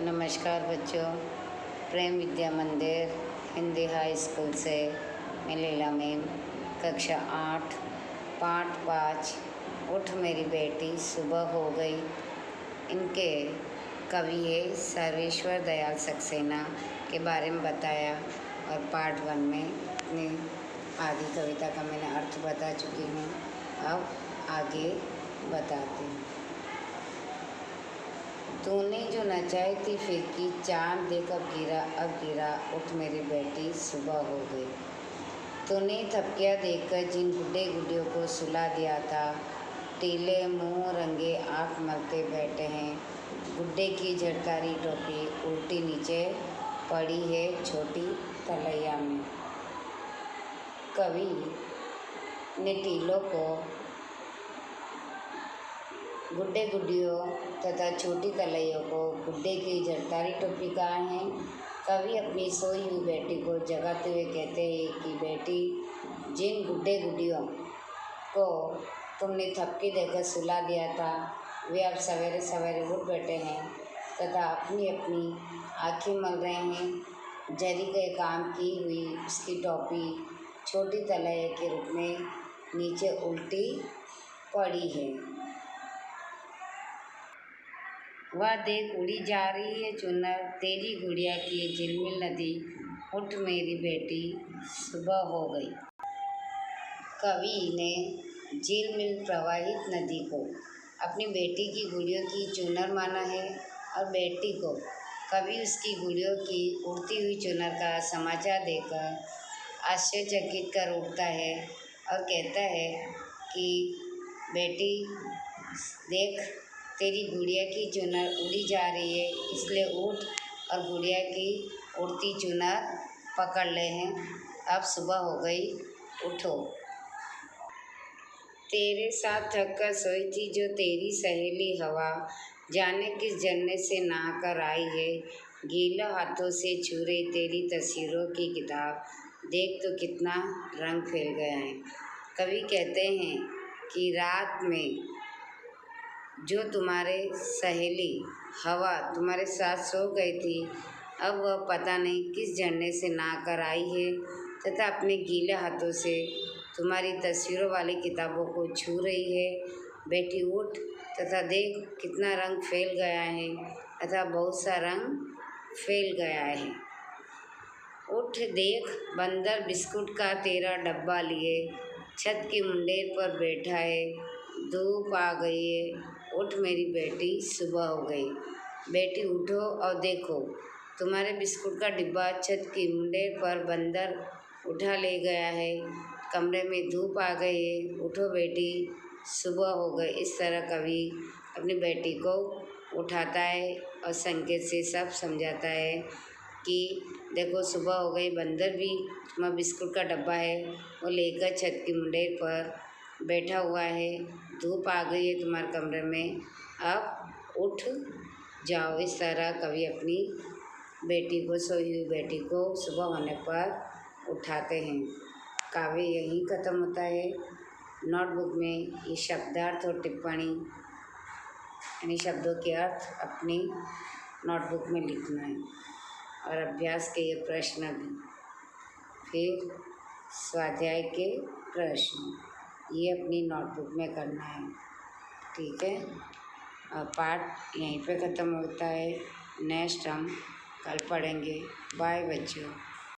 नमस्कार बच्चों, प्रेम विद्या मंदिर हिंदी हाई स्कूल से मैं लीला मैम, कक्षा 8 पाठ 5 उठ मेरी बेटी सुबह हो गई। इनके कवि है सर्वेश्वर दयाल सक्सेना के बारे में बताया और पार्ट 1 में अपनी आधी कविता का मैंने अर्थ बता चुकी हूँ। अब आगे बताती हूँ। तूने जो नचाई थी फिरकी, चाँद देख अब गिरा, उठ मेरी बेटी सुबह हो गई। तूने थपकियाँ देकर जिन गुड्डे गुड्डियों को सुला दिया था, टीले मुँह रंगे आँख मलते बैठे हैं। गुड्डे की झड़कारी टोपी उल्टी नीचे पड़ी है छोटी तलैया में। कवि ने टीलों को, गुड्डे गुड्डियों तथा छोटी तलैयों को गुड्डे की झड़कारी टोपी कहा है। कवि अपनी सोई हुई बेटी को जगाते हुए कहते हैं कि बेटी, जिन गुड्डे गुड्डियों को तुमने थपकी देकर सुला दिया था, वे अब सवेरे सवेरे उठ बैठे हैं तथा अपनी अपनी आँखें मल रहे हैं। जरी के काम की हुई उसकी टोपी छोटी तलैया के रूप में नीचे उल्टी पड़ी है। वह देख उड़ी जा रही है चुनर, तेरी गुड़िया की झिलमिल नदी, उठ मेरी बेटी सुबह हो गई। कवि ने झिलमिल प्रवाहित नदी को अपनी बेटी की गुड़ियों की चुनर माना है और बेटी को कवि उसकी गुड़ियों की उड़ती हुई चुनर का समाचार देकर आश्चर्यचकित कर उठता है और कहता है कि बेटी देख, तेरी गुड़िया की चुनर उड़ी जा रही है, इसलिए उठ और गुड़िया की उड़ती चुनर पकड़ ले हैं। अब सुबह हो गई, उठो। तेरे साथ थक कर सोई थी जो तेरी सहेली हवा, जाने किस जन्नत से नहा कर आई है, गीला हाथों से छू रही तेरी तस्वीरों की किताब, देख तो कितना रंग फैल गया है। कवि कहते हैं कि रात में जो तुम्हारे सहेली हवा तुम्हारे साथ सो गई थी, अब वह पता नहीं किस झरने से नहा कर आई है तथा अपने गीले हाथों से तुम्हारी तस्वीरों वाली किताबों को छू रही है। बेटी उठ तथा देख कितना रंग फैल गया है तथा बहुत सा रंग फैल गया है। उठ देख, बंदर बिस्कुट का तेरा डब्बा लिए छत की मुंडेर पर बैठा है, धूप आ गई है, उठ मेरी बेटी सुबह हो गई। बेटी उठो और देखो, तुम्हारे बिस्कुट का डिब्बा छत की मुंडेर पर बंदर उठा ले गया है, कमरे में धूप आ गई है, उठो बेटी सुबह हो गई। इस तरह कवि अपनी बेटी को उठाता है और संकेत से सब समझाता है कि देखो सुबह हो गई, बंदर भी तुम्हारा बिस्कुट का डब्बा है वो लेकर छत की मुंडेर पर बैठा हुआ है, धूप आ गई है तुम्हारे कमरे में, अब उठ जाओ। इस तरह कवि अपनी बेटी को, सोई हुई बेटी को सुबह होने पर उठाते हैं। काव्य यहीं ख़त्म होता है। नोटबुक में ये शब्दार्थ और टिप्पणी यानी शब्दों के अर्थ अपनी नोटबुक में लिखना है और अभ्यास के ये प्रश्न भी, फिर स्वाध्याय के प्रश्न ये अपनी नोटबुक में करना है। ठीक है, और पाठ यहीं पे ख़त्म होता है। नेक्स्ट हम कल पढ़ेंगे। बाय बच्चों।